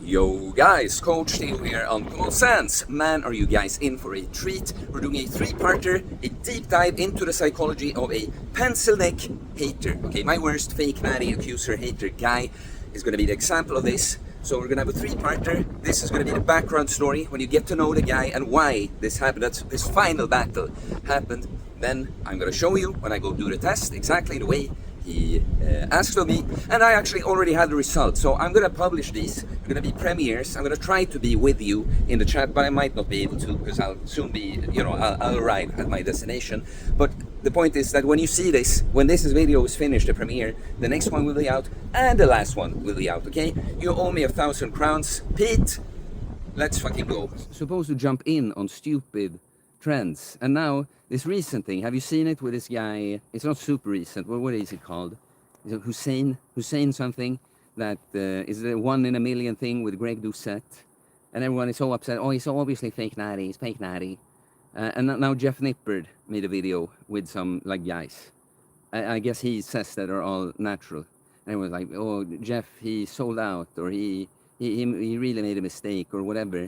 Yo guys, Coach Theo here on Common Sense. Man, are you guys in for a treat? We're doing a three-parter, a deep dive into the psychology of a pencil neck hater. Okay, my worst fake natty accuser hater guy is going to be the example of this. So we're going to have a three-parter. This is going to be the background story when you get to know the guy and why this happened, this final battle happened. Then I'm going to show you when I go do the test exactly the way he asked of me, and I actually already had the result. So I'm gonna publish these. They're gonna be premieres. I'm gonna try to be with you in the chat, but I might not be able to because I'll soon be, I'll arrive at my destination. But the point is that when you see this, when this video is finished, the premiere, the next one will be out, and the last one will be out. Okay? You owe me 1,000 crowns, Pete. Let's fucking go. Supposed to jump in on stupid trends, and now this recent thing, have you seen it with this guy? It's not super recent. What is it called? Is it Hussein something? That is the 1 in a million thing with Greg Doucette, and everyone is so upset. Oh, he's so obviously fake natty. He's fake natty. And now Jeff Nippard made a video with some like guys. I guess he says that are all natural. And everyone's like, oh, Jeff, he sold out, or he really made a mistake, or whatever.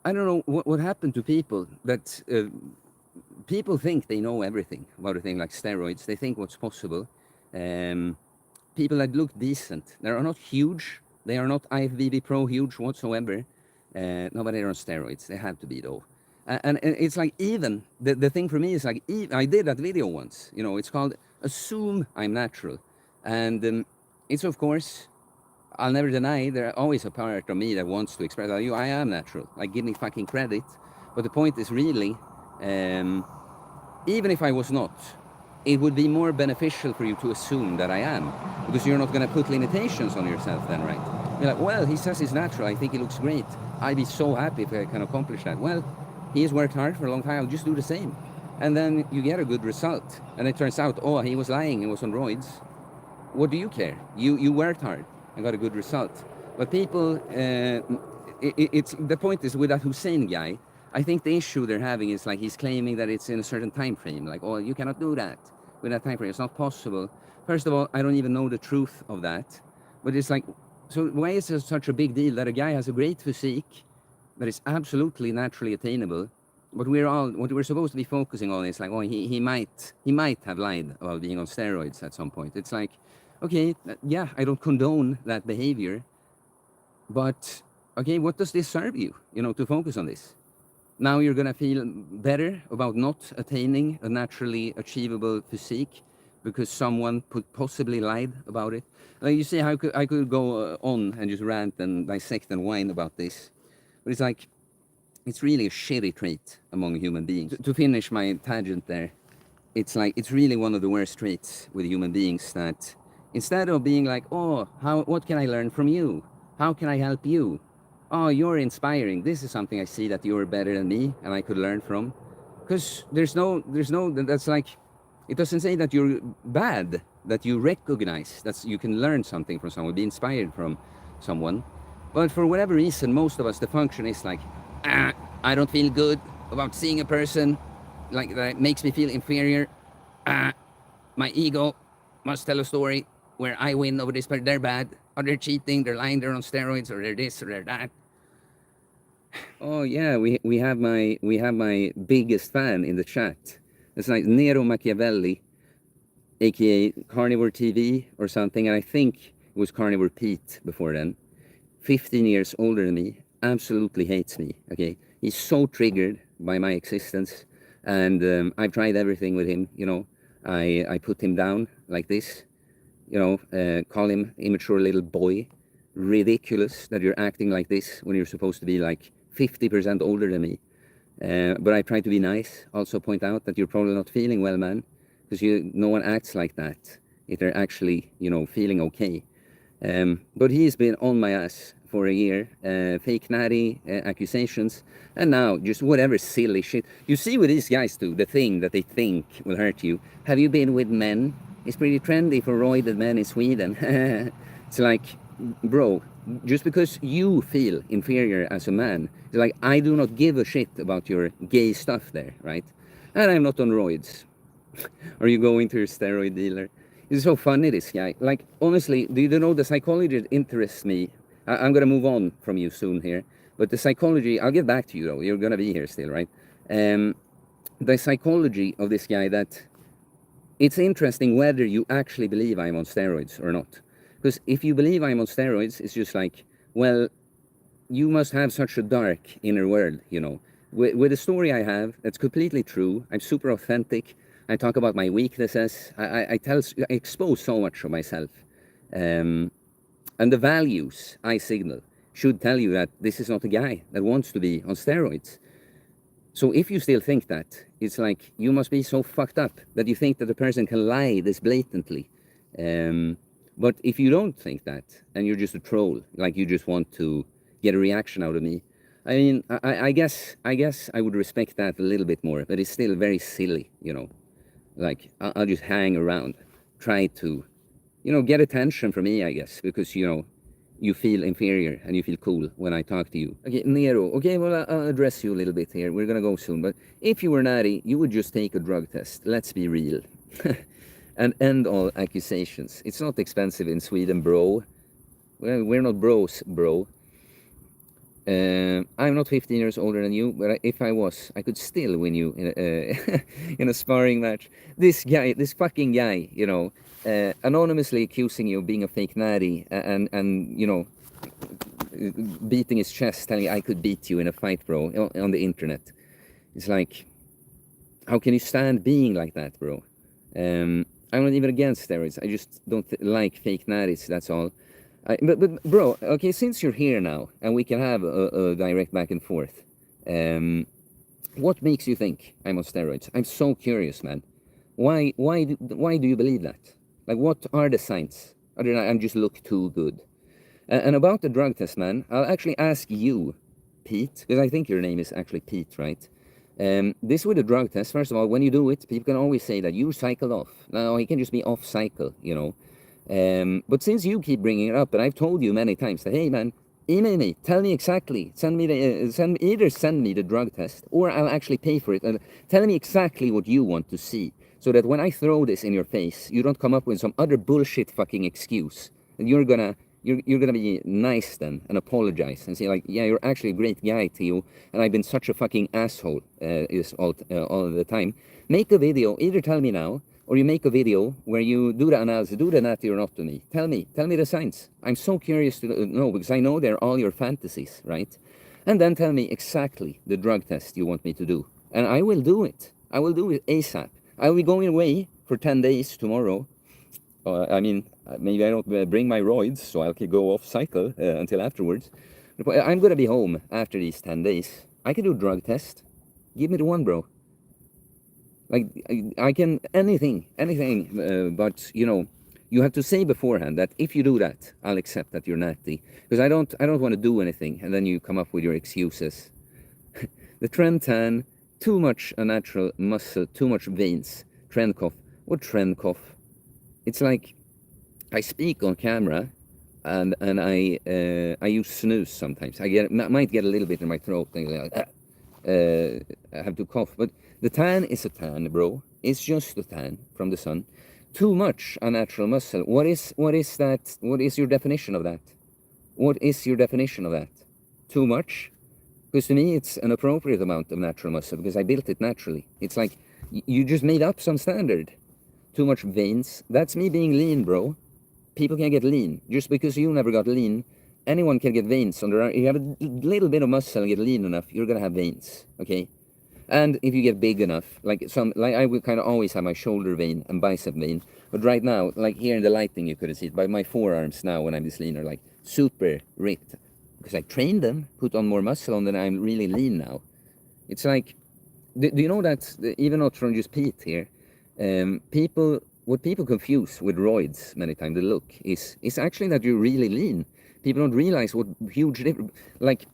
I don't know what happened to people that people think they know everything about a thing like steroids. They think what's possible. People that look decent, they are not huge. They are not IFBB Pro huge whatsoever. Nobody are on steroids. They have to be though. And it's like even the thing for me is like I did that video once. You know, it's called Assume I'm Natural, and it's of course. I'll never deny there's always a part of me that wants to express, like, I am natural. Like, give me fucking credit. But the point is really, even if I was not, it would be more beneficial for you to assume that I am, because you're not going to put limitations on yourself then, right? You're like, well, he says he's natural. I think he looks great. I'd be so happy if I can accomplish that. Well, he has worked hard for a long time. I'll just do the same. And then you get a good result. And it turns out, oh, he was lying. He was on roids. What do you care? You worked hard and got a good result. But people, it's the point is with that Hussein guy, I think the issue they're having is like he's claiming that it's in a certain time frame. Like, oh, you cannot do that with that time frame. It's not possible. First of all, I don't even know the truth of that. But it's like, so why is it such a big deal that a guy has a great physique that is absolutely naturally attainable? But what we're supposed to be focusing on is like, oh, he might have lied about being on steroids at some point. It's like, okay, yeah, I don't condone that behavior, but okay, what does this serve you, to focus on this? Now you're gonna feel better about not attaining a naturally achievable physique because someone possibly lied about it. Like, you see how I could go on and just rant and dissect and whine about this, but it's like, it's really a shitty trait among human beings. To finish my tangent there, it's like, it's really one of the worst traits with human beings that instead of being like, oh, what can I learn from you? How can I help you? Oh, you're inspiring. This is something I see that you're better than me and I could learn from. Because there's no, that's like, it doesn't say that you're bad, that you recognize, that you can learn something from someone, be inspired from someone. But for whatever reason, most of us, the function is like, I don't feel good about seeing a person like that makes me feel inferior. My ego must tell a story where I win over this person. They're bad, or they're cheating, they're lying, they're on steroids, or they're this, or they're that. Oh yeah, we have my biggest fan in the chat. It's like Nero Machiavelli, aka Carnivore TV or something, and I think it was Carnivore Pete before then. 15 years older than me, absolutely hates me. Okay, he's so triggered by my existence, and I've tried everything with him. I put him down like this. Call him immature little boy. Ridiculous that you're acting like this when you're supposed to be like 50% older than me. But I try to be nice. Also point out that you're probably not feeling well, man, because no one acts like that if they're actually, feeling okay. But he's been on my ass for a year, fake natty accusations, and now just whatever silly shit. You see what these guys do, the thing that they think will hurt you. Have you been with men? It's pretty trendy for roided men in Sweden. It's like, bro, just because you feel inferior as a man, it's like, I do not give a shit about your gay stuff there, right? And I'm not on roids. Are you going to your steroid dealer? It's so funny, this guy. Like, honestly, do you know the psychology that interests me I'm going to move on from you soon here. But the psychology, I'll get back to you though. You're going to be here still, right? The psychology of this guy, that it's interesting whether you actually believe I'm on steroids or not. Because if you believe I'm on steroids, it's just like, well, you must have such a dark inner world, you know. With the story I have, that's completely true. I'm super authentic. I talk about my weaknesses. I expose so much of myself. And the values I signal should tell you that this is not a guy that wants to be on steroids. So if you still think that, it's like you must be so fucked up that you think that a person can lie this blatantly. But if you don't think that, and you're just a troll, like you just want to get a reaction out of me, I mean, I guess I would respect that a little bit more, but it's still very silly, you know. Like, I'll just hang around, try to, you know, get attention from me, I guess, because, you know, you feel inferior and you feel cool when I talk to you. Okay, Nero, okay, well, I'll address you a little bit here. We're gonna go soon, but if you were Natty, you would just take a drug test. Let's be real. And end all accusations. It's not expensive in Sweden, bro. Well, we're not bros, bro. I'm not 15 years older than you, but if I was, I could still win you in a, in a sparring match. This guy, this fucking guy, you know, anonymously accusing you of being a fake Natty and you know, beating his chest, telling you I could beat you in a fight, bro, on the internet. It's like, how can you stand being like that, bro? I'm not even against steroids. I just don't like fake Natties, that's all. But bro, okay, since you're here now and we can have a direct back and forth, what makes you think I'm on steroids? I'm so curious, man. Why do you believe that? Like, what are the signs? Other than I just look too good. And about the drug test, man, I'll actually ask you, Pete, because I think your name is actually Pete, right? This with the drug test, first of all, when you do it, people can always say that you cycled off. No, he can just be off cycle, you know. But since you keep bringing it up, and I've told you many times that, hey man, email me, tell me exactly, send me either send me the drug test or I'll actually pay for it, and tell me exactly what you want to see, so that when I throw this in your face, you don't come up with some other bullshit fucking excuse, and you're gonna be nice then and apologize and say like, yeah, you're actually a great guy, Theo, and I've been such a fucking asshole is all the time. Make a video, either tell me now, or you make a video where you do the analysis, do the Natty or not to me. Tell me the signs. I'm so curious to know, because I know they're all your fantasies, right? And then tell me exactly the drug test you want me to do. And I will do it. I will do it ASAP. I'll be going away for 10 days tomorrow. I mean, maybe I don't bring my roids, so I'll go off cycle until afterwards. But I'm going to be home after these 10 days. I can do a drug test. Give me the one, bro. Like, I can, anything, but, you know, you have to say beforehand that if you do that, I'll accept that you're Natty. Because I don't want to do anything, and then you come up with your excuses. The trend tan, too much unnatural muscle, too much veins, trend cough. What trend cough? It's like, I speak on camera, and I use snooze sometimes. I might get a little bit in my throat, like, I have to cough, but the tan is a tan, bro. It's just a tan from the sun. Too much unnatural muscle. What is that? What is your definition of that? What is your definition of that? Too much? Because to me, it's an appropriate amount of natural muscle, because I built it naturally. It's like, you just made up some standard. Too much veins. That's me being lean, bro. People can get lean. Just because you never got lean, anyone can get veins on their arm. You have a little bit of muscle and get lean enough, you're gonna have veins, okay? And if you get big enough, like I will kind of always have my shoulder vein and bicep vein, but right now, like here in the lighting, you couldn't see it, but my forearms now when I'm this lean are like super ripped, because I trained them, put on more muscle on them, I'm really lean now. It's like, do you know that, even not from just Pete here, what people confuse with roids many times, the look, is actually that you're really lean. People don't realize what huge difference, like,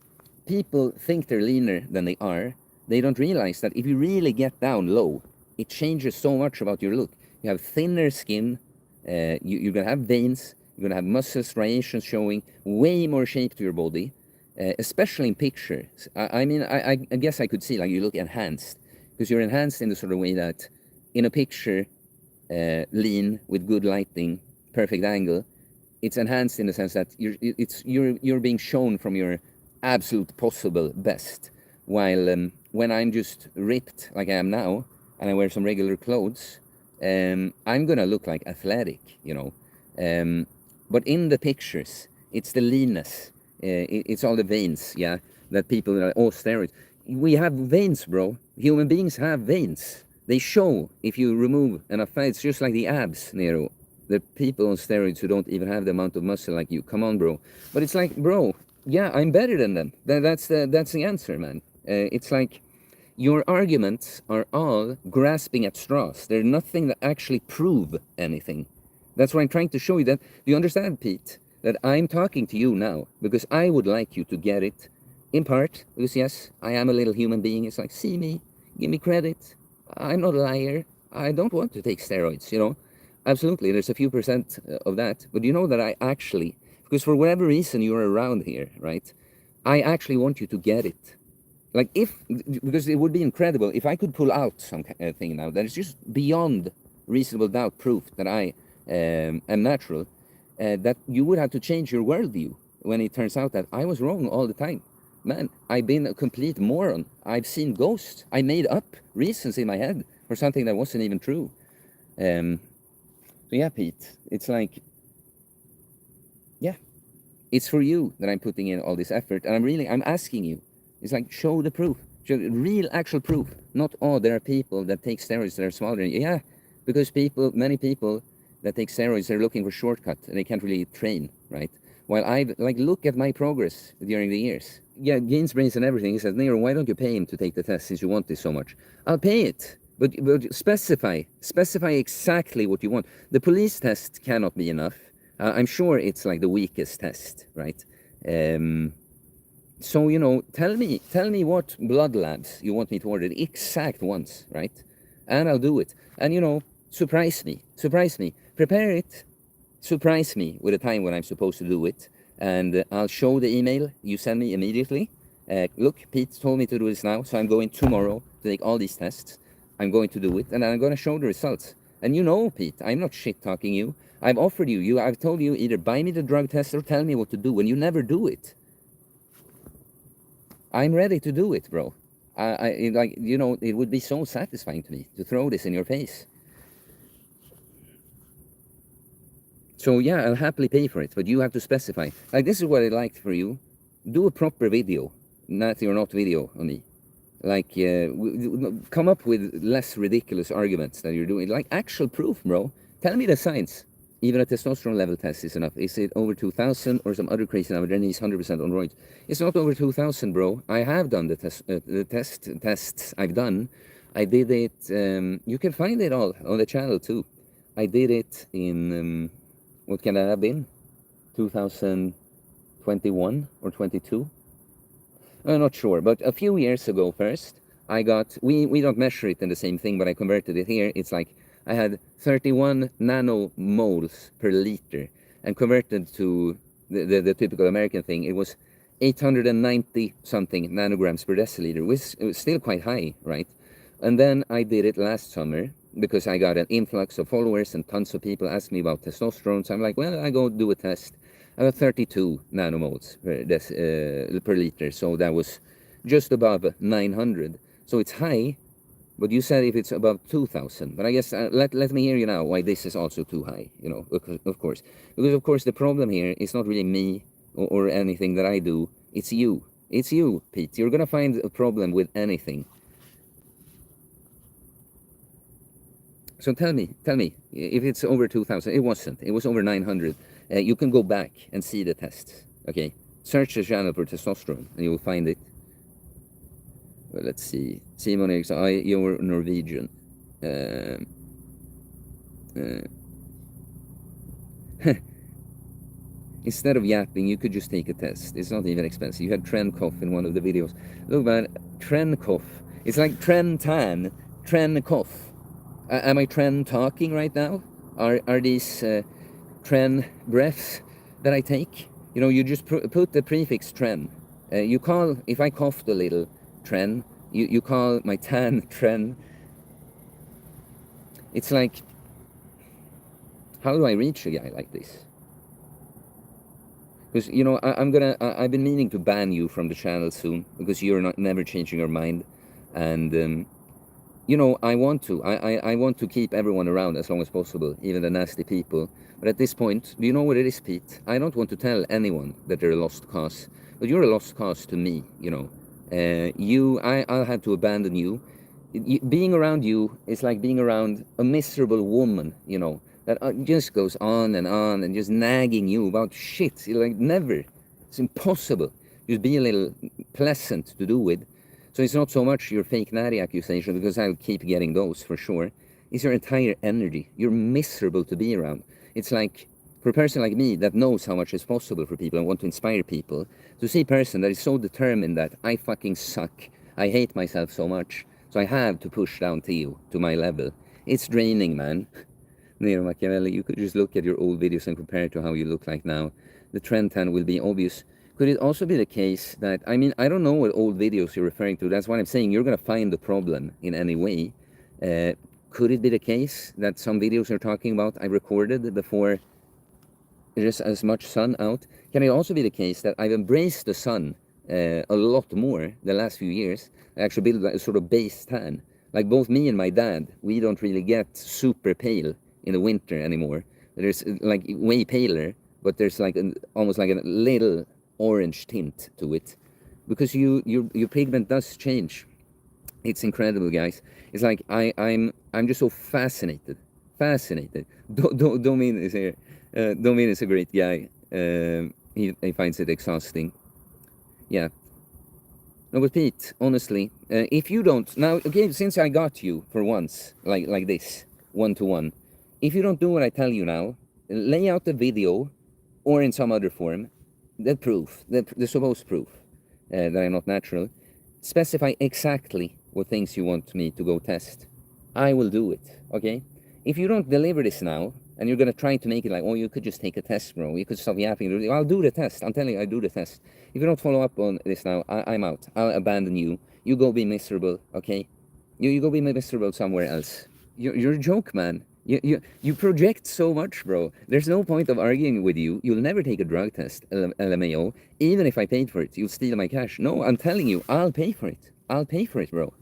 people think they're leaner than they are. They don't realize that if you really get down low, it changes so much about your look. You have thinner skin, you're gonna have veins, you're gonna have muscle striations showing, way more shape to your body, especially in pictures. I mean, I guess I could see, like, you look enhanced, because you're enhanced in the sort of way that, in a picture, lean, with good lighting, perfect angle, it's enhanced in the sense that you're being shown from your absolute possible best. While when I'm just ripped like I am now, and I wear some regular clothes, I'm gonna look like athletic, you know. But in the pictures, it's the leanness, it's all the veins, yeah, that people are, oh, steroids. We have veins, bro. Human beings have veins. They show if you remove enough fat. It's just like the abs, Nero. The people on steroids who don't even have the amount of muscle like you. Come on, bro. But it's like, bro, yeah, I'm better than them. That's the answer, man. It's like your arguments are all grasping at straws. There's nothing that actually prove anything. That's what I'm trying to show you. That, do you understand, Pete? That I'm talking to you now because I would like you to get it. In part, because yes, I am a little human being. It's like, see me, give me credit. I'm not a liar. I don't want to take steroids, you know. Absolutely, there's a few percent of that. But you know that I actually, because for whatever reason you're around here, right? I actually want you to get it. Like because it would be incredible if I could pull out some thing now that is just beyond reasonable doubt proof that I am natural, that you would have to change your worldview when it turns out that I was wrong all the time. Man, I've been a complete moron. I've seen ghosts. I made up reasons in my head for something that wasn't even true. So yeah, Pete, it's like, yeah, it's for you that I'm putting in all this effort, and I'm asking you. It's like, show the proof, show real, actual proof. Not, oh, there are people that take steroids that are smaller than you. Yeah, because many people that take steroids, they're looking for shortcut and they can't really train, right? While look at my progress during the years. Yeah, gains brains and everything. He says, Nero, why don't you pay him to take the test since you want this so much? I'll pay it, but specify exactly what you want. The police test cannot be enough. I'm sure it's like the weakest test, right? So, you know, tell me what blood labs you want me to order, the exact ones, right? And I'll do it. And, you know, surprise me, prepare it, surprise me with a time when I'm supposed to do it. And I'll show the email you send me immediately. Look, Pete told me to do this now, so I'm going tomorrow to take all these tests. I'm going to do it, and I'm going to show the results. And you know, Pete, I'm not shit-talking you. I've offered I've told you either buy me the drug test or tell me what to do, and you never do it. I'm ready to do it, bro. Like, you know, it would be so satisfying to me to throw this in your face. So yeah, I'll happily pay for it, but you have to specify. Like, this is what I'd like for you. Do a proper video, Natty or not video on me. Like, come up with less ridiculous arguments that you're doing. Like, actual proof, bro. Tell me the science. Even a testosterone level test is enough. Is it over 2,000 or some other crazy number? Then he's 100% on roids. It's not over 2,000, bro. I have done the tests I've done. I did it, you can find it all on the channel too. I did it in, what can that have been? 2021 or 22? I'm not sure, but a few years ago first, I got, we don't measure it in the same thing, but I converted it here. It's like, I had 31 nanomoles per liter, and converted to the typical American thing, it was 890 something nanograms per deciliter, which was still quite high, right? And then I did it last summer because I got an influx of followers and tons of people asked me about testosterone. So I'm like, well, I go do a test. I got 32 nanomoles per liter, so that was just above 900. So it's high. But you said if it's above 2,000. But I guess, let me hear you now why this is also too high, you know, of course. Because, of course, the problem here is not really me or anything that I do. It's you. It's you, Pete. You're going to find a problem with anything. So tell me, if it's over 2,000. It wasn't. It was over 900. You can go back and see the tests, okay? Search the channel for testosterone, and you will find it. Well, let's see. Simon Eriksson, you're Norwegian. Instead of yapping, you could just take a test. It's not even expensive. You had Tren cough in one of the videos. Look, man, Tren cough. It's like Tren tan, Tren cough. Am I Tren talking right now? Are these Tren breaths that I take? You know, you just put the prefix Tren. You call, if I coughed a little, Tren, you call my tan Tren. It's like, how do I reach a guy like this? Because, you know, I've been meaning to ban you from the channel soon, because you're not never changing your mind. And, you know, I want to. I want to keep everyone around as long as possible, even the nasty people. But at this point, do you know what it is, Pete? I don't want to tell anyone that they're a lost cause. But you're a lost cause to me, you know. I'll have to abandon you. Being around you is like being around a miserable woman, you know, that just goes on and just nagging you about shit. You're like, never. It's impossible. Just be a little pleasant to do with. So it's not so much your fake Natty accusation, because I'll keep getting those for sure. It's your entire energy. You're miserable to be around. It's like, for a person like me that knows how much is possible for people and want to inspire people, to see a person that is so determined that I fucking suck, I hate myself so much, so I have to push down Theo to my level. It's draining, man. Nero Machiavelli, you could just look at your old videos and compare it to how you look like now. The trend tan will be obvious. Could it also be the case that, I mean, I don't know what old videos you're referring to. That's what I'm saying. You're going to find the problem in any way. Could it be the case that some videos you're talking about I recorded before there's as much sun out? Can it also be the case that I've embraced the sun a lot more the last few years? I actually built a sort of base tan. Like both me and my dad, we don't really get super pale in the winter anymore. There's like way paler, but there's like almost like a little orange tint to it, because your pigment does change. It's incredible, guys. It's like I'm just so fascinated. Don't mean it's a don't mean it's a great guy. He finds it exhausting. Yeah. No, but Pete, honestly, if you don't now, okay, since I got you for once, like this, 1-to-1, if you don't do what I tell you now, lay out the video, or in some other form, the proof, the supposed proof that I'm not natural. Specify exactly what things you want me to go test. I will do it, okay? If you don't deliver this now, and you're gonna try to make it like, oh, you could just take a test, bro. You could stop yapping. I'll do the test. I'm telling you, I do the test. If you don't follow up on this now, I'm out. I'll abandon you. You go be miserable, okay? You go be miserable somewhere else. You're a joke, man. You project so much, bro. There's no point of arguing with you. You'll never take a drug test, LMAO. Even if I paid for it, you'll steal my cash. No, I'm telling you, I'll pay for it. I'll pay for it, bro.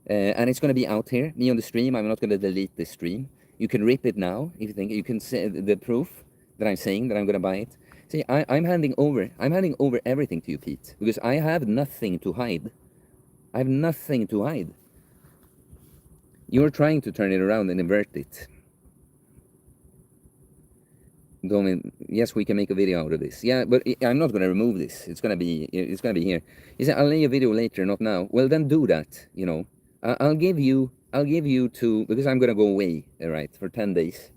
And it's going to be out here, me on the stream. I'm not going to delete this stream. You can rip it now if you think. You can say the proof that I'm saying that I'm going to buy it. See, I'm handing over everything to you, Pete, because I have nothing to hide. I have nothing to hide. You're trying to turn it around and invert it. Yes, we can make a video out of this. Yeah, but I'm not going to remove this. It's going to be here. He said, I'll lay a video later, not now. Well, then do that, you know. I'll give you to, because I'm going to go away, right, for 10 days.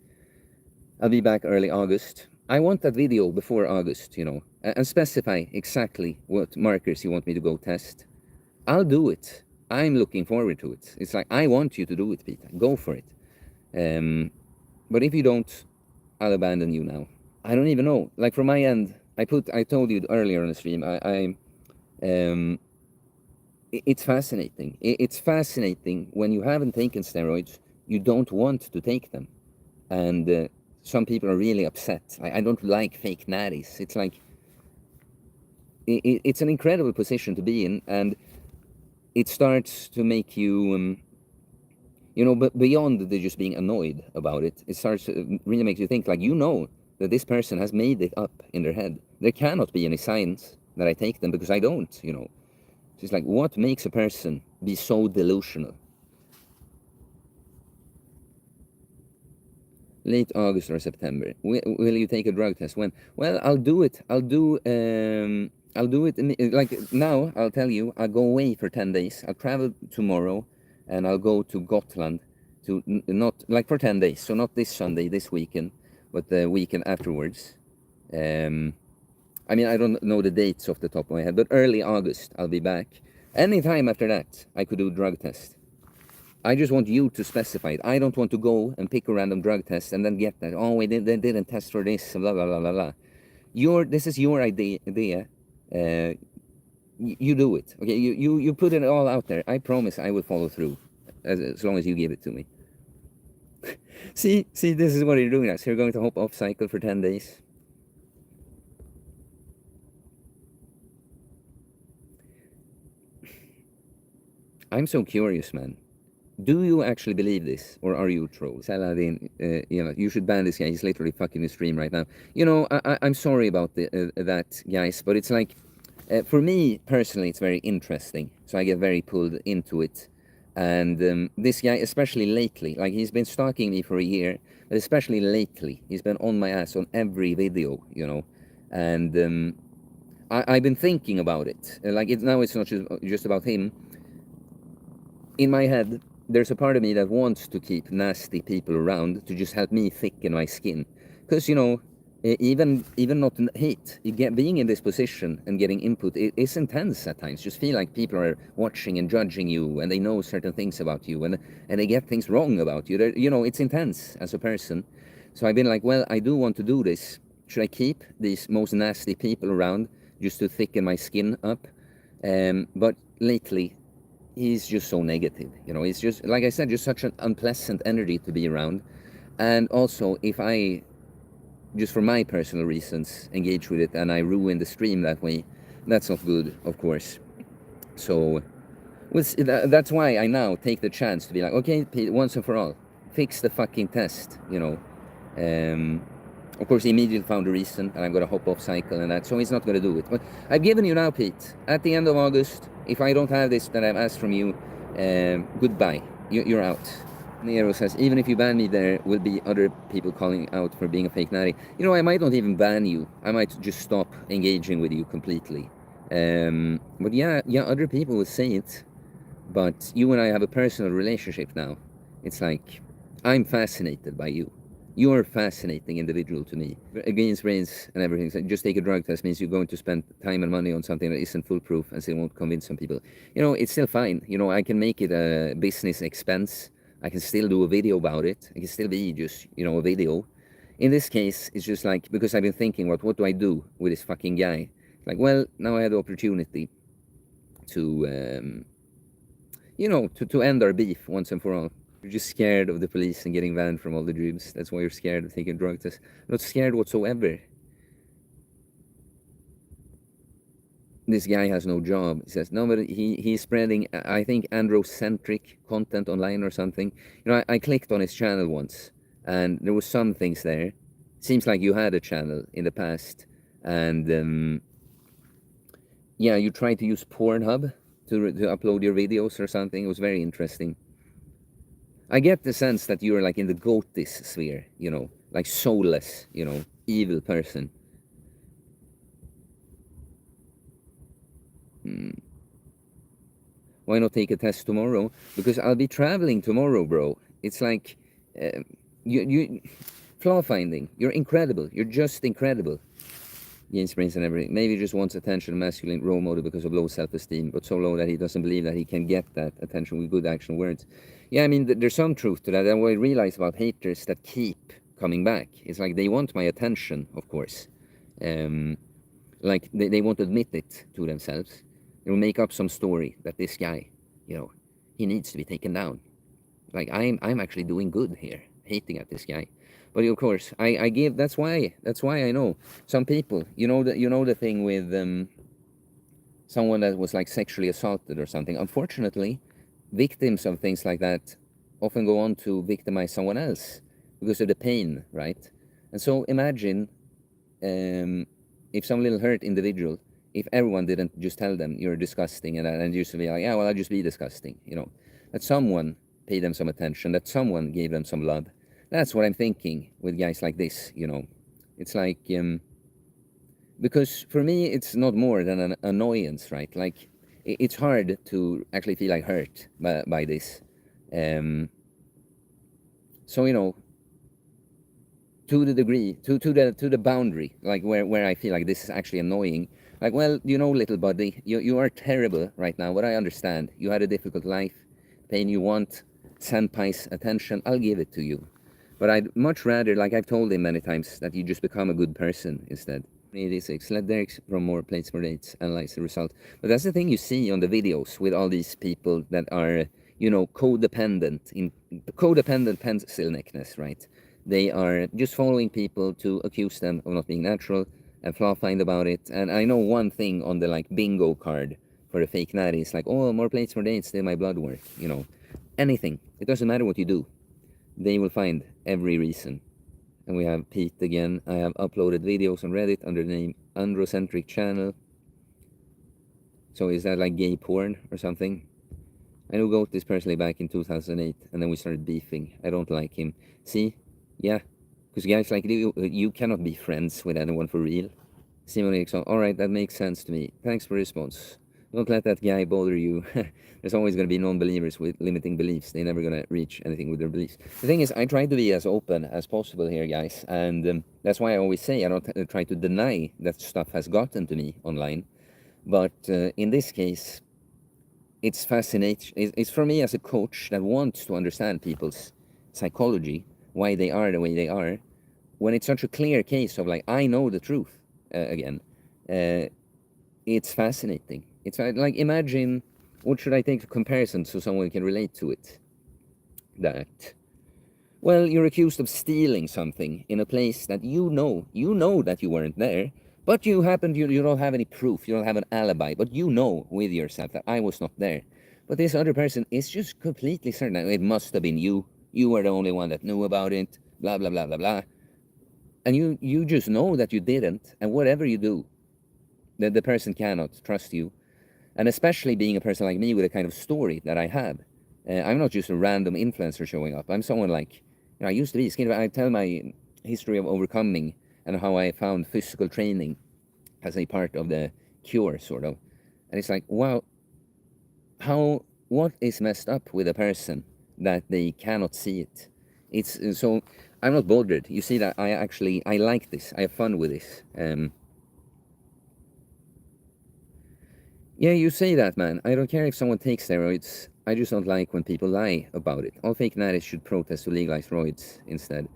I'll be back early August. I want that video before August, you know, and specify exactly what markers you want me to go test. I'll do it. I'm looking forward to it. It's like, I want you to do it, Peter. Go for it. But if you don't, I'll abandon you now. I don't even know. Like, from my end, I told you earlier on the stream, it's fascinating. It's fascinating when you haven't taken steroids, you don't want to take them. And some people are really upset. I don't like fake natties. It's like, it's an incredible position to be in, and it starts to make you, you know, but beyond the just being annoyed about it, it starts to really makes you think, like, you know, that this person has made it up in their head. There cannot be any signs that I take them, because I don't, you know. It's like, what makes a person be so delusional? Late August or September. Will you take a drug test? When? Well, I'll do it. I'll do it, like, now, I'll tell you, I'll go away for 10 days. I'll travel tomorrow, and I'll go to Gotland, to not, like, for 10 days. So not this Sunday, this weekend, but the weekend afterwards. I mean, I don't know the dates off the top of my head, but early August, I'll be back. Anytime after that, I could do a drug test. I just want you to specify it. I don't want to go and pick a random drug test and then get that. Oh, they didn't test for this, blah, blah, blah, blah, blah. This is your idea. You do it. Okay, you put it all out there. I promise I will follow through, as long as you give it to me. See, this is what you're doing now. So you're going to hop off cycle for 10 days. I'm so curious, man. Do you actually believe this, or are you a troll? Saladin, you should ban this guy. He's literally fucking the stream right now. I'm sorry about that, guys, but it's like, for me personally, it's very interesting. So I get very pulled into it. And this guy, especially lately, like he's been stalking me for a year, but especially lately, he's been on my ass on every video, And I've been thinking about it. Like now it's not just about him. In my head, there's a part of me that wants to keep nasty people around to just help me thicken my skin. Because, even not hate, being in this position and getting input is intense at times. Just feel like people are watching and judging you, and they know certain things about you, and they get things wrong about you. It's intense as a person. So I've been like, well, I do want to do this. Should I keep these most nasty people around just to thicken my skin up? But lately, he's just so negative. It's just, like I said, just such an unpleasant energy to be around. And also, if I, just for my personal reasons, engage with it and I ruin the stream that way, that's not good, of course. So that's why I now take the chance to be like, okay, once and for all, fix the fucking test, Of course, he immediately found a reason, and I'm going to hop off cycle and that, so he's not going to do it. But I've given you now, Pete, at the end of August, if I don't have this that I've asked from you, goodbye. You're out. Nero says, even if you ban me, there will be other people calling out for being a fake natty. I might not even ban you. I might just stop engaging with you completely. But yeah, other people will say it. But you and I have a personal relationship now. It's like, I'm fascinated by you. You're a fascinating individual to me. Against brains and everything. So just take a drug test means you're going to spend time and money on something that isn't foolproof and still won't convince some people. It's still fine. I can make it a business expense. I can still do a video about it. It can still be just, a video. In this case, it's just like, because I've been thinking, what do I do with this fucking guy? Like, well, now I had the opportunity to, to end our beef once and for all. You're just scared of the police and getting banned from all the dreams. That's why you're scared of taking drug tests. Not scared whatsoever. This guy has no job. He says, no, but he's spreading, I think, androcentric content online or something. I clicked on his channel once, and there was some things there. Seems like you had a channel in the past. And, yeah, you tried to use Pornhub to upload your videos or something. It was very interesting. I get the sense that you're like in the goatis sphere, like soulless, evil person. Why not take a test tomorrow? Because I'll be traveling tomorrow, bro. It's like, you flaw finding. You're incredible. You're just incredible. Gains brains and everything. Maybe he just wants attention, masculine role model because of low self-esteem, but so low that he doesn't believe that he can get that attention with good action words. Yeah, I mean, there's some truth to that. And what I realize about haters that keep coming back, it's like they want my attention, of course. Like they won't admit it to themselves. They will make up some story that this guy, he needs to be taken down. Like I'm actually doing good here, hating at this guy. But of course, I give. That's why I know some people. The thing with someone that was like sexually assaulted or something. Unfortunately, victims of things like that often go on to victimize someone else because of the pain, right? And so imagine if some little hurt individual, if everyone didn't just tell them you're disgusting and used to be like, yeah, well, I'll just be disgusting, that someone paid them some attention, that someone gave them some love. That's what I'm thinking with guys like this, It's like, because for me, it's not more than an annoyance, right? Like, it's hard to actually feel like hurt by this. So, to the degree, to the boundary, like where I feel like this is actually annoying. Like, well, little buddy, you are terrible right now, but I understand. You had a difficult life, pain you want, senpai's attention, I'll give it to you. But I'd much rather, like I've told him many times, that you just become a good person instead. 86. Let Derek from more plates, more dates, analyze the result. But that's the thing you see on the videos with all these people that are, codependent pencil neckness, right? They are just following people to accuse them of not being natural and flaw find about it. And I know one thing on the bingo card for a fake natty. It's like, oh, more plates, more dates, did my blood work, you know. Anything. It doesn't matter what you do. They will find every reason. And we have Pete again. I have uploaded videos on Reddit under the name Androcentric Channel. So is that like gay porn or something? I knew Goat this personally back in 2008, and then we started beefing. I don't like him. See? Yeah. Because guys like you cannot be friends with anyone for real. Simon Eriksson, alright, that makes sense to me. Thanks for the response. Don't let that guy bother you. There's always going to be non-believers with limiting beliefs. They're never going to reach anything with their beliefs. The thing is, I try to be as open as possible here, guys. And that's why I always say I don't try to deny that stuff has gotten to me online. But in this case, it's fascinating. It's for me as a coach that wants to understand people's psychology, why they are the way they are. When it's such a clear case of like, I know the truth again, it's fascinating. It's like, imagine, what should I take a comparison so someone can relate to it? That, well, you're accused of stealing something in a place that you know that you weren't there, but you don't have any proof, you don't have an alibi, but you know with yourself that I was not there. But this other person is just completely certain that it must have been you. You were the only one that knew about it, blah, blah, blah, blah, blah. And you just know that you didn't, and whatever you do, the person cannot trust you. And especially being a person like me with a kind of story that I have. I'm not just a random influencer showing up. I'm someone like, I used to be skinny. I tell my history of overcoming and how I found physical training as a part of the cure, sort of. And it's like, wow, what is messed up with a person that they cannot see it? It's so I'm not bothered. You see that I like this. I have fun with this. Yeah, you say that, man. I don't care if someone takes steroids. I just don't like when people lie about it. All fake natties should protest to legalize roids instead.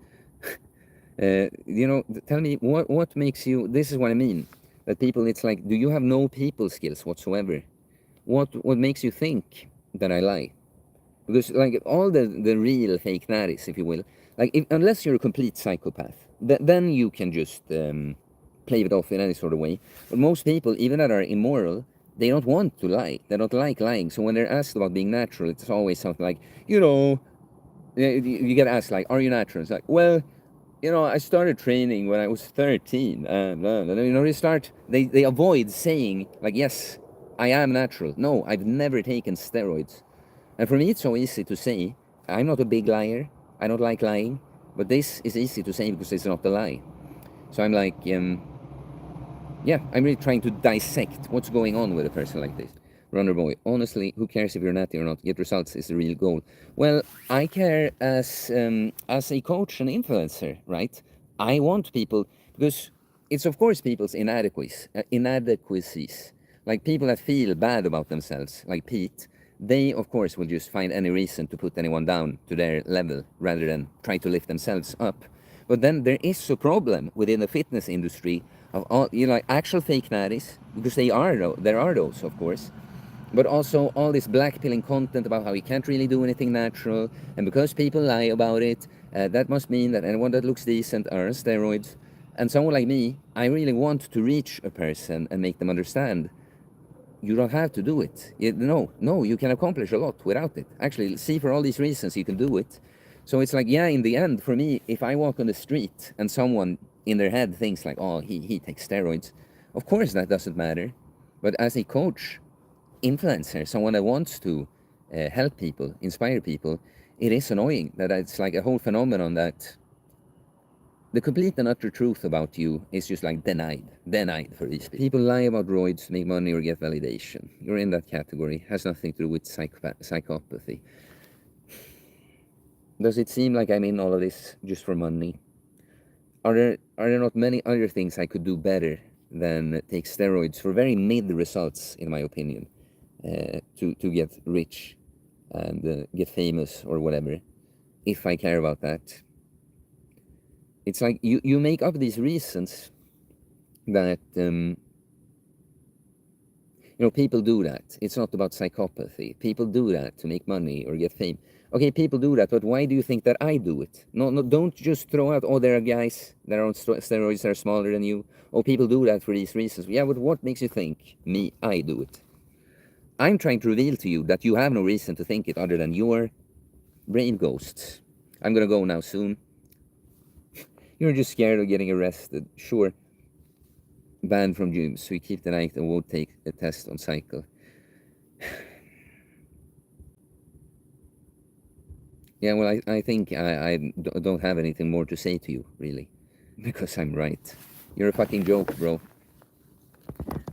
Tell me, what makes you... This is what I mean. That people, it's like, do you have no people skills whatsoever? What makes you think that I lie? Because, like, all the real fake natties, if you will, like, unless you're a complete psychopath, then you can just play it off in any sort of way. But most people, even that are immoral, they don't want to lie. They don't like lying. So when they're asked about being natural, it's always something like, you get asked, like, are you natural? It's like, well, I started training when I was 13. They avoid saying, like, yes, I am natural. No, I've never taken steroids. And for me, it's so easy to say, I'm not a big liar. I don't like lying. But this is easy to say because it's not a lie. So I'm like, yeah, I'm really trying to dissect what's going on with a person like this. Runner boy, honestly, who cares if you're natty or not? Get results is the real goal. Well, I care as a coach and influencer, right? I want people, because it's of course people's inadequacies. Like people that feel bad about themselves, like Pete, they of course will just find any reason to put anyone down to their level rather than try to lift themselves up. But then there is a problem within the fitness industry of all, like actual fake natties, because there are those, of course, but also all this blackpilling content about how you can't really do anything natural, and because people lie about it, that must mean that anyone that looks decent are on steroids. And someone like me, I really want to reach a person and make them understand you don't have to do it. No, you can accomplish a lot without it. Actually, see, for all these reasons, you can do it. So it's like, yeah, in the end, for me, if I walk on the street and someone in their head thinks like, oh, he takes steroids, of course that doesn't matter. But as a coach, influencer, someone that wants to help people, inspire people, it is annoying that it's like a whole phenomenon that the complete and utter truth about you is just like denied for these people. People lie about roids to make money or get validation. You're in that category. Has nothing to do with psychopathy. Does it seem like I'm in all of this just for money? Are there not many other things I could do better than take steroids for very mid results, in my opinion, to get rich and get famous or whatever, if I care about that? It's like you make up these reasons that, people do that. It's not about psychopathy. People do that to make money or get fame. Okay, people do that, but why do you think that I do it? No, don't just throw out, oh, there are guys that are on steroids that are smaller than you. Oh, people do that for these reasons. Yeah, but what makes you think I do it? I'm trying to reveal to you that you have no reason to think it other than your brain ghosts. I'm gonna go now soon. You're just scared of getting arrested. Sure. Banned from gyms, so you keep the night and won't take a test on cycle. Yeah, well, I think I don't have anything more to say to you, really. Because I'm right. You're a fucking joke, bro.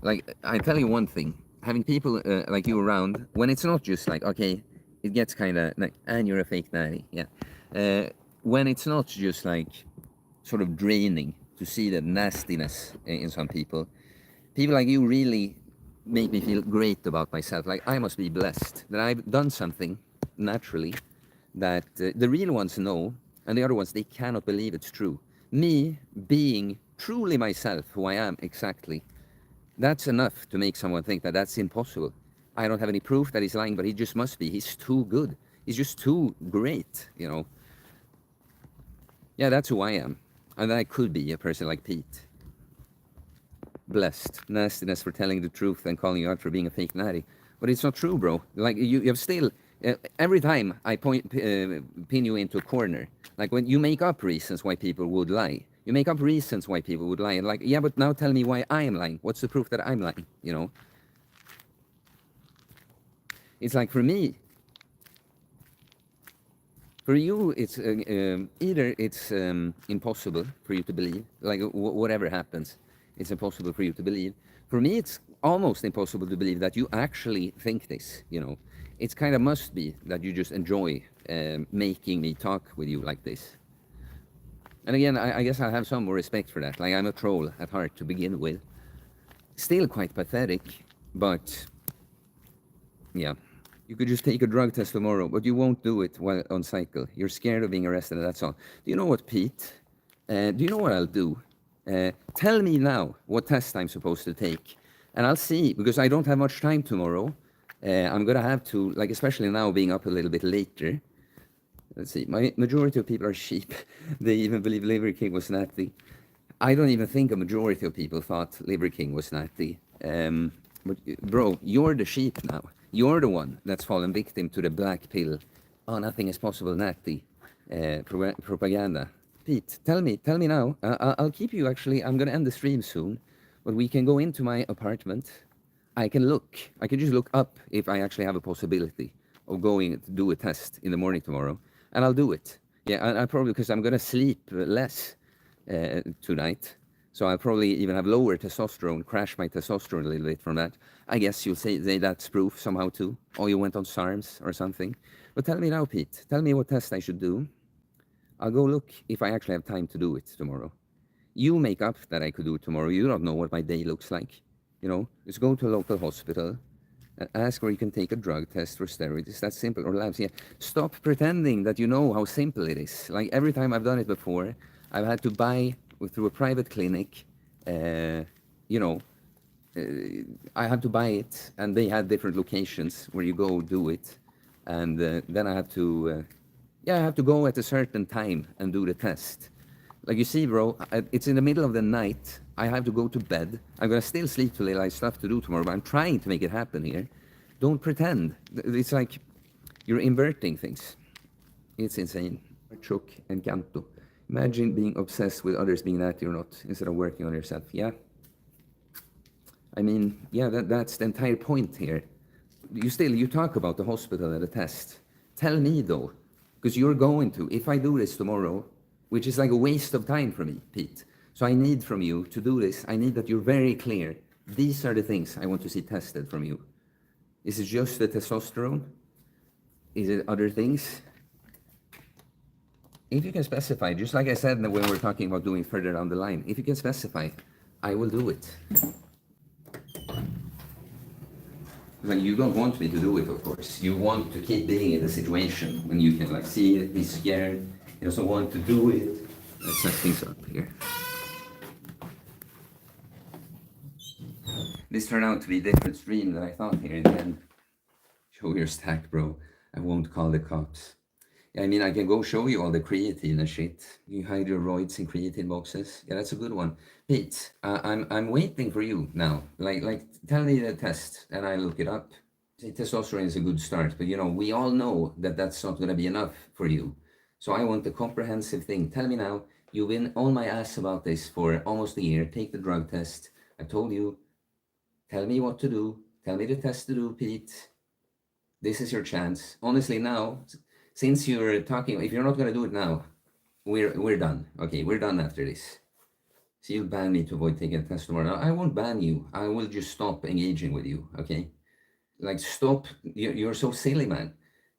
Like, I tell you one thing. Having people like you around, when it's not just like, okay, it gets kind of like, and you're a fake Natty, yeah. When it's not just like sort of draining to see the nastiness in some people, people like you really make me feel great about myself. Like, I must be blessed that I've done something naturally that the real ones know, and the other ones, they cannot believe it's true. Me being truly myself, who I am exactly, that's enough to make someone think that that's impossible. I don't have any proof that he's lying, but he just must be. He's too good. He's just too great, you know. Yeah, that's who I am. And I could be a person like Pete. Blessed. Nastiness for telling the truth and calling you out for being a fake Natty. But it's not true, bro. Like, you have still... every time I pin you into a corner, like when you make up reasons why people would lie, you make up reasons why people would lie, and like, yeah, but now tell me why I am lying. What's the proof that I'm lying? You know, it's like for me, for you, it's either it's impossible for you to believe, like whatever happens, it's impossible for you to believe. For me, it's almost impossible to believe that you actually think this. You know, it's kind of must be that you just enjoy making me talk with you like this. And again, I guess I have some more respect for that. Like, I'm a troll at heart to begin with. Still quite pathetic, but yeah. You could just take a drug test tomorrow, but you won't do it while on cycle. You're scared of being arrested, and that's all. Do you know what, Pete? Do you know what I'll do? Tell me now what test I'm supposed to take, and I'll see, because I don't have much time tomorrow. I'm gonna have to, like, especially now being up a little bit later. Let's see, my majority of people are sheep. They even believe Liver King was Natty. I don't even think a majority of people thought Liver King was Natty. But bro, you're the sheep now. You're the one that's fallen victim to the black pill. Oh, nothing is possible, Natty. Propaganda. Pete, tell me now. I'll keep you actually. I'm gonna end the stream soon, but we can go into my apartment. I can look. I can just look up if I actually have a possibility of going to do a test in the morning tomorrow, and I'll do it. Yeah, I probably, because I'm gonna sleep less tonight, so I'll probably even have lower testosterone, crash my testosterone a little bit from that. I guess you'll say that's proof somehow too. Or you went on SARMs or something. But tell me now, Pete. Tell me what test I should do. I'll go look if I actually have time to do it tomorrow. You make up that I could do it tomorrow. You don't know what my day looks like. You know, just go to a local hospital and ask where you can take a drug test for steroids. It's that simple. Or labs. Yeah. Stop pretending that you know how simple it is. Like, every time I've done it before, I've had to buy through a private clinic. You know, I had to buy it, and they had different locations where you go do it, and then I have to, yeah, I have to go at a certain time and do the test. Like, you see, bro, it's in the middle of the night. I have to go to bed. I'm gonna still sleep too late. I have stuff to do tomorrow, but I'm trying to make it happen here. Don't pretend. It's like you're inverting things. It's insane. Choke and Canto. Imagine being obsessed with others being Natty or not, instead of working on yourself. Yeah. I mean, yeah, that's the entire point here. You talk about the hospital and the test. Tell me though, because you're going to, if I do this tomorrow, which is like a waste of time for me, Pete. So I need from you to do this, I need that you're very clear. These are the things I want to see tested from you. Is it just the testosterone? Is it other things? If you can specify, just like I said when we were talking about doing further down the line, if you can specify, I will do it. When you don't want me to do it, of course. You want to keep being in the situation when you can, like, see it, be scared. You also want to do it. Let's set things up here. This turned out to be a different stream than I thought here in the end. Show your stack, bro. I won't call the cops. Yeah, I mean, I can go show you all the creatine and shit. You hide your roids in creatine boxes. Yeah, that's a good one. Pete, I'm waiting for you now. Like, tell me the test, and I look it up. Testosterone is a good start, but we all know that that's not going to be enough for you. So I want the comprehensive thing. Tell me now, you've been on my ass about this for almost a year. Take the drug test. I told you, tell me what to do. Tell me the test to do, Pete. This is your chance. Honestly, now, since you're talking, if you're not going to do it now, we're done. Okay, we're done after this. So you'll ban me to avoid taking a test tomorrow. I won't ban you. I will just stop engaging with you, okay? Like, stop. You're so silly, man.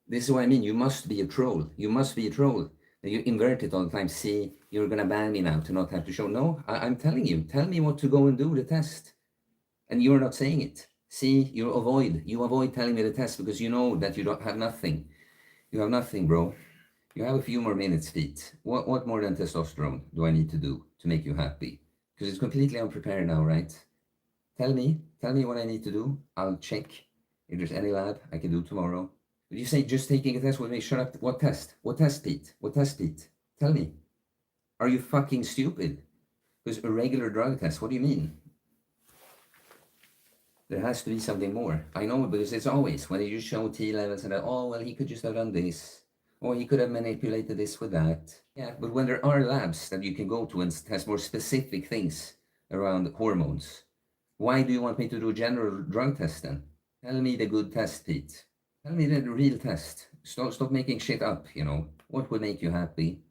This is what I mean. You must be a troll. You must be a troll. You invert it all the time. See, you're going to ban me now to not have to show. No, I'm telling you. Tell me what to go and do the test. And you're not saying it. See, you avoid telling me the test because you know that you don't have nothing. You have nothing, bro. You have a few more minutes, Pete. What more than testosterone do I need to do to make you happy? Because it's completely unprepared now, right? Tell me what I need to do. I'll check if there's any lab I can do tomorrow. But you say just taking a test with me, shut up. What test? What test, Pete? What test, Pete? Tell me. Are you fucking stupid? Because a regular drug test, what do you mean? There has to be something more. I know, because it's always when you show T levels and oh, well, he could just have done this. Or he could have manipulated this with that. Yeah, but when there are labs that you can go to and test more specific things around hormones, why do you want me to do a general drug test then? Tell me the good test, Pete. Tell me the real test. Stop making shit up, What would make you happy?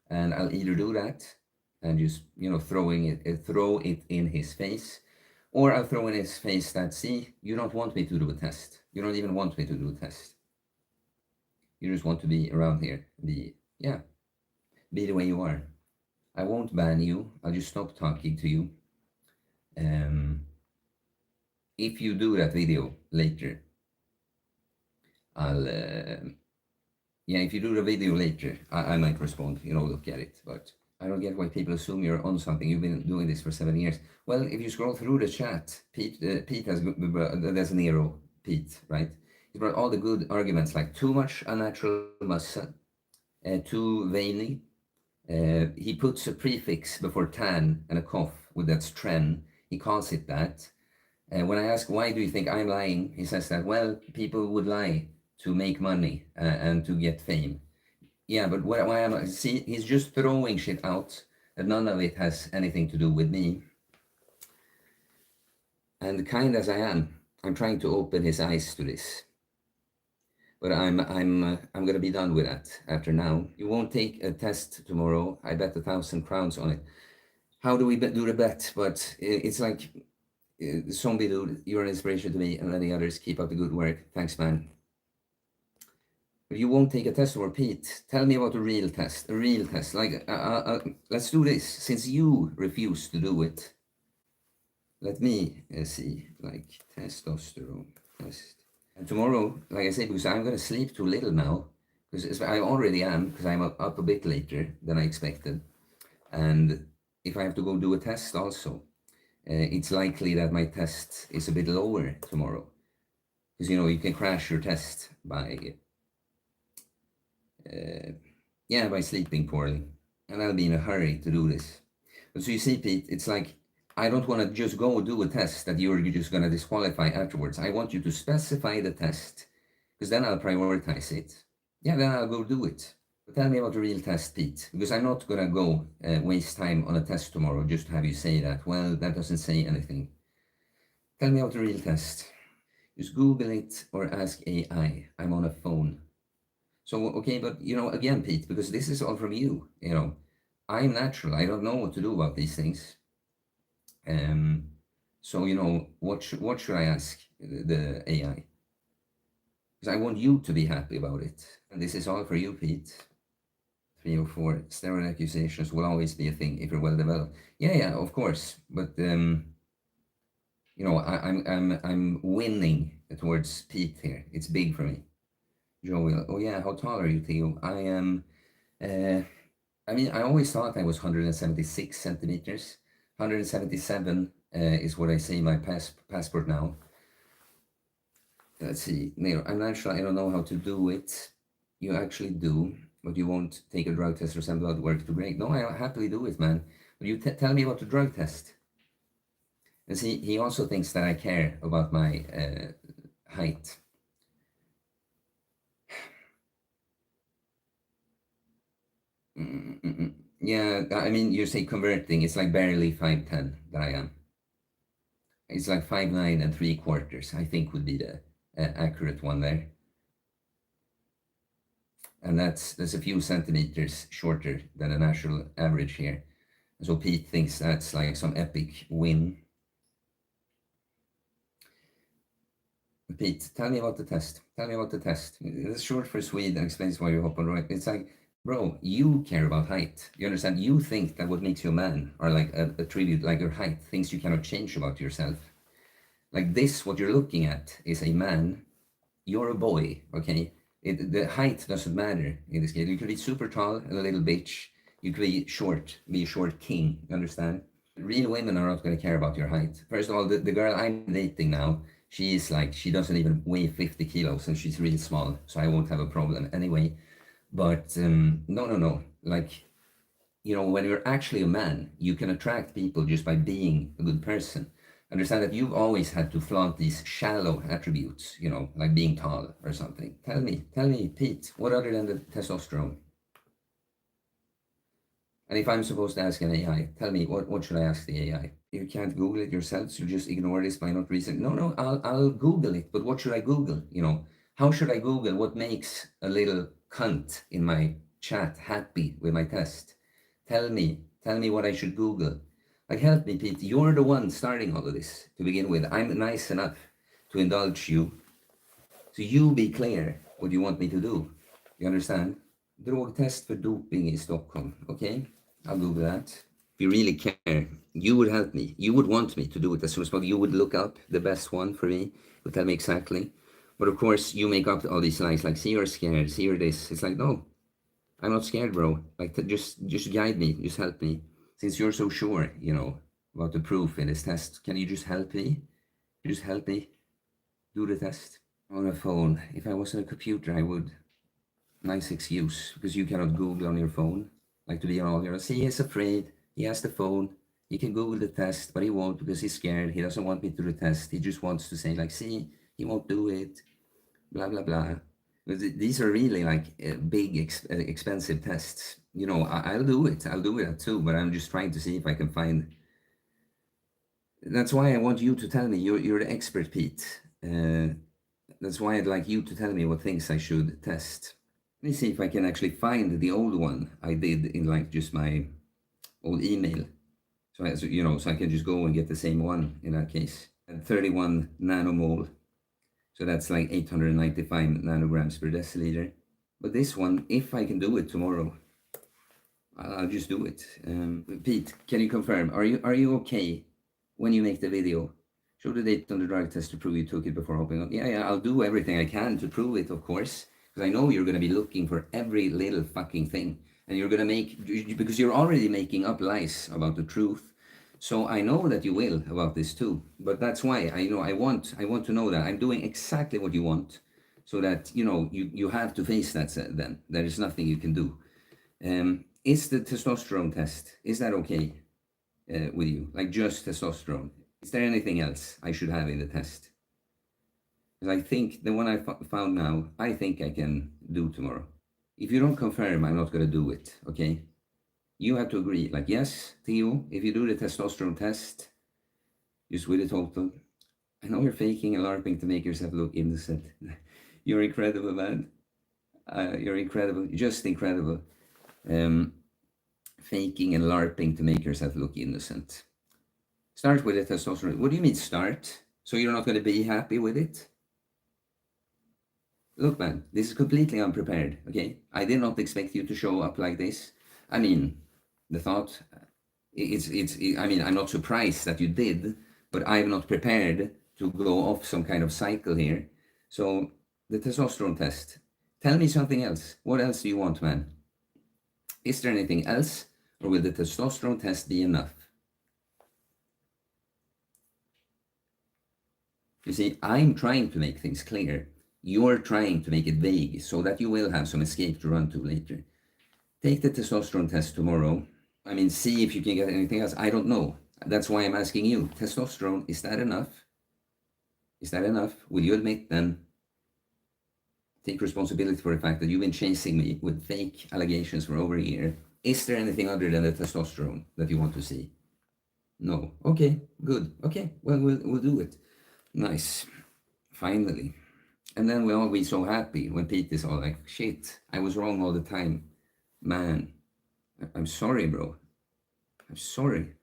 And I'll either do that and just, throw it in his face, or I'll throw in his face that, see, you don't want me to do a test. You don't even want me to do a test. You just want to be around here. Be the way you are. I won't ban you. I'll just stop talking to you. If you do that video later, if you do the video later, I might respond, look at it. But I don't get why people assume you're on something. You've been doing this for 7 years. Well, if you scroll through the chat, Pete has, there's an arrow, Pete, right? He brought all the good arguments, like too much unnatural muscle, too veiny. He puts a prefix before tan and a cough with that's tren. He calls it that. When I ask, why do you think I'm lying? He says that, well, people would lie to make money and to get fame. Yeah, but why am I? See, he's just throwing shit out, and none of it has anything to do with me. And kind as I am, I'm trying to open his eyes to this. But I'm gonna be done with that after now. You won't take a test tomorrow. I bet 1,000 crowns on it. How do we do the bet? But it's like, zombie dude, you're an inspiration to me and many others. Keep up the good work. Thanks, man. But you won't take a test or Pete. Tell me about a real test. A real test. Like, let's do this. Since you refuse to do it, let me see. Like, testosterone test. And tomorrow, like I say, because I'm going to sleep too little now, because I already am, because I'm up a bit later than I expected. And if I have to go do a test also, it's likely that my test is a bit lower tomorrow. Because, you can crash your test by sleeping poorly. And I'll be in a hurry to do this. But so you see, Pete, it's like, I don't want to just go do a test that you're just going to disqualify afterwards. I want you to specify the test, because then I'll prioritize it. Yeah, then I'll go do it. But tell me about the real test, Pete, because I'm not going to go waste time on a test tomorrow just to have you say that. Well, that doesn't say anything. Tell me about the real test. Just Google it or ask AI. I'm on a phone. So, okay, but, again, Pete, because this is all from you, I'm natural. I don't know what to do about these things. So, what should I ask the AI? Because I want you to be happy about it. And this is all for you, Pete. 3 or 4 steroid accusations will always be a thing if you're well developed. Yeah, of course. But, I'm winning towards Pete here. It's big for me. Joey, oh yeah, how tall are you, Theo? I am, I always thought I was 176 centimeters. 177 is what I say in my passport now. Let's see, I'm not sure, I don't know how to do it. You actually do, but you won't take a drug test or send blood work to break. No, I'll happily do it, man. But you tell me about the drug test. And see, he also thinks that I care about my height. Yeah, I mean, you say converting, it's like barely 5'10" that I am. It's like 5'9 3/4, I think would be the accurate one there. And that's a few centimeters shorter than the national average here. So Pete thinks that's like some epic win. Pete, tell me about the test. Tell me about the test. It's short for Swede and explains why you hop on right. It's like, bro, you care about height. You understand? You think that what makes you a man are like a tribute, like your height, things you cannot change about yourself. Like this, what you're looking at is a man. You're a boy, okay? The height doesn't matter in this case. You could be super tall and a little bitch. You could be a short king. You understand? Real women are not going to care about your height. First of all, the girl I'm dating now, she's like, she doesn't even weigh 50 kilos and she's really small, so I won't have a problem anyway. But no. Like, you know, when you're actually a man, you can attract people just by being a good person. Understand that you've always had to flaunt these shallow attributes, you know, like being tall or something. Tell me, Pete, what other than the testosterone? And if I'm supposed to ask an AI, tell me, what should I ask the AI? You can't Google it yourself, so just ignore this by not researching. No, I'll Google it, but what should I Google? You know, how should I Google what makes a little cunt in my chat happy with my test? Tell me what I should Google. Like, help me, Pete. You're the one starting all of this to begin with. I'm nice enough to indulge you. So you be clear what you want me to do. You understand? Drogtest för doping i Stockholm. Okay? I'll Google that. If you really care, you would help me. You would want me to do it as soon as possible. You would look up the best one for me. You would tell me exactly. But of course, you make up all these lies like, see, you're scared, see, you're this. It's like, no, I'm not scared, bro. Like, just guide me, just help me. Since you're so sure, you know, about the proof in this test, can you just help me? Just help me do the test on a phone. If I was on a computer, I would. Nice excuse, because you cannot Google on your phone. Like to be all here. See, he's afraid. He has the phone. He can Google the test, but he won't because he's scared. He doesn't want me to do the test. He just wants to say, like, see, he won't do it. Blah, blah, blah. But these are really like big, expensive tests. You know, I'll do it. I'll do it too, but I'm just trying to see if I can find. That's why I want you to tell me. You're the expert, Pete. That's why I'd like you to tell me what things I should test. Let me see if I can actually find the old one I did in like just my old email. So you know, so I can just go and get the same one in that case. And 31 nanomole. So that's like 895 nanograms per deciliter. But this one, if I can do it tomorrow, I'll just do it. Pete, can you confirm? Are you okay when you make the video? Show the date on the drug test to prove you took it before hopping on. Yeah, I'll do everything I can to prove it, of course. Because I know you're going to be looking for every little fucking thing. And you're going to make, because you're already making up lies about the truth. So I know that you will about this too. But that's why I want to know that I'm doing exactly what you want. So that, you know, you have to face that then. There is nothing you can do. Is the testosterone test, is that okay with you? Like just testosterone? Is there anything else I should have in the test? Because I think the one I found now, I think I can do tomorrow. If you don't confirm, I'm not going to do it, okay? You have to agree. Like, yes, Theo, if you do the testosterone test, just with the total. I know you're faking and LARPing to make yourself look innocent. You're incredible, man. You're incredible, just incredible. Faking and LARPing to make yourself look innocent. Start with the testosterone. What do you mean start? So you're not going to be happy with it? Look, man, this is completely unprepared, okay? I did not expect you to show up like this. I mean, the thought, I mean, I'm not surprised that you did, but I'm not prepared to go off some kind of cycle here. So, the testosterone test. Tell me something else. What else do you want, man? Is there anything else, or will the testosterone test be enough? You see, I'm trying to make things clear. You're trying to make it vague so that you will have some escape to run to later. Take the testosterone test tomorrow. I mean, see if you can get anything else. I don't know. That's why I'm asking you. Testosterone, is that enough? Is that enough? Will you admit then? Take responsibility for the fact that you've been chasing me with fake allegations for over a year. Is there anything other than the testosterone that you want to see? No. Okay, good. Okay, well, we'll do it. Nice. Finally. And then we'll all be so happy when Pete is all like, shit, I was wrong all the time. Man, I'm sorry, bro. I'm sorry.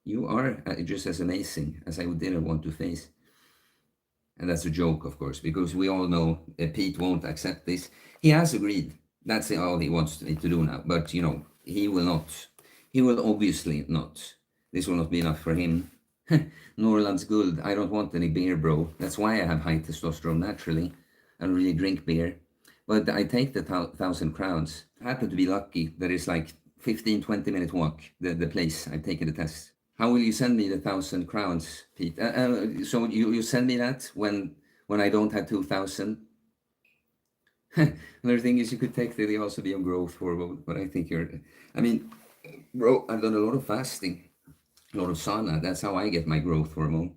You are just as amazing as I didn't want to face. And that's a joke, of course, because we all know Pete won't accept this. He has agreed. That's all he wants me to do now. But, you know, he will not. He will obviously not. This will not be enough for him. Norrland's Guld. I don't want any beer, bro. That's why I have high testosterone naturally. I don't really drink beer. But I take the 1,000 crowns. I happen to be lucky that it's like 15, 20-minute walk, the place I've taken the test. How will you send me the 1,000 crowns, Pete? So you send me that when I don't have 2,000? Another thing is you could technically also be on growth hormone, but I think I mean, bro, I've done a lot of fasting, a lot of sauna. That's how I get my growth hormone.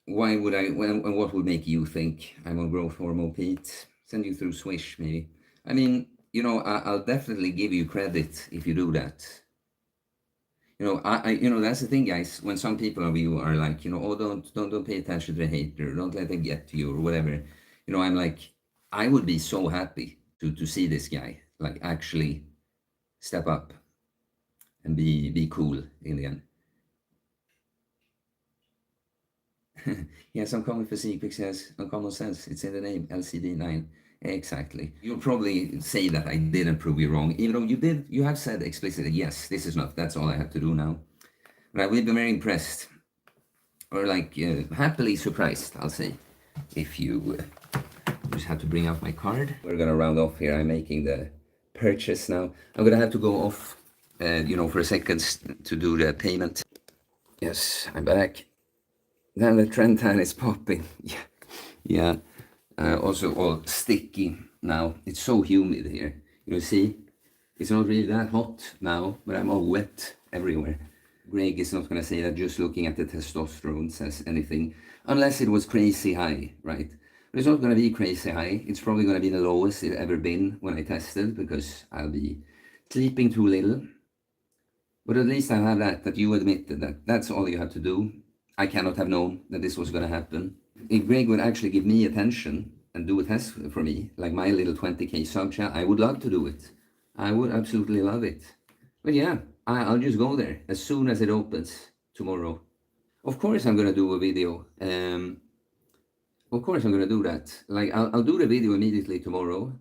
Why would I, and what would make you think I'm on growth hormone, Pete? Send you through Swish, maybe. I mean, you know, I'll definitely give you credit if you do that. You know, you know, that's the thing, guys. When some people of you are like, you know, oh, don't pay attention to the hater, don't let them get to you or whatever. You know, I'm like, I would be so happy to see this guy like actually step up and be cool in the end. Yes, uncommon physique because uncommon sense. It's in the name, LCD9. Exactly. You'll probably say that I didn't prove you wrong, even though you did. You have said explicitly, yes, this is not. That's all I have to do now. But I will be very impressed, or like happily surprised, I'll say, if you just have to bring out my card. We're gonna round off here. I'm making the purchase now. I'm gonna have to go off, you know, for a second to do the payment. Yes, I'm back. Then the trend tan is popping. Yeah. Also all sticky now. It's so humid here. You see, it's not really that hot now, but I'm all wet everywhere. Greg is not going to say that just looking at the testosterone says anything, unless it was crazy high, right? But it's not going to be crazy high. It's probably going to be the lowest it's ever been when I tested, because I'll be sleeping too little. But at least I have that you admitted that that's all you have to do. I cannot have known that this was going to happen. If Greg would actually give me attention and do a test for me, like my little 20k sub chat, I would love to do it. I would absolutely love it. But yeah, I'll just go there as soon as it opens tomorrow. Of course I'm going to do a video. Of course I'm going to do that. Like, I'll do the video immediately tomorrow.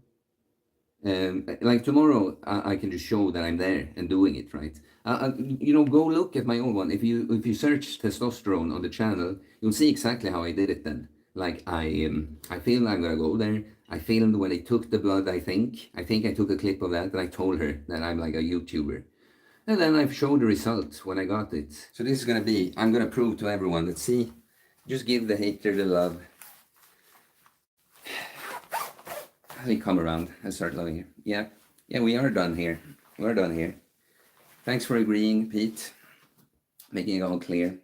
Like tomorrow, I can just show that I'm there and doing it, right? You know, go look at my own one. If you search testosterone on the channel, you'll see exactly how I did it then. Like I filmed I'm gonna go there. I filmed when they took the blood. I think I took a clip of that, and I told her that I'm like a YouTuber. And then I've showed the results when I got it. So this is gonna be, I'm gonna prove to everyone that, see, just give the hater the love. Let me come around and start loving you. Yeah, we are done here. We're done here. Thanks for agreeing, Pete. Making it all clear.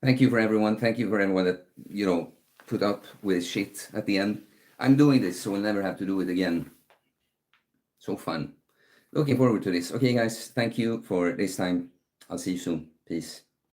Thank you for everyone. Thank you for everyone that, you know, put up with shit at the end. I'm doing this so we'll never have to do it again. So fun. Looking forward to this. Okay, guys, thank you for this time. I'll see you soon. Peace.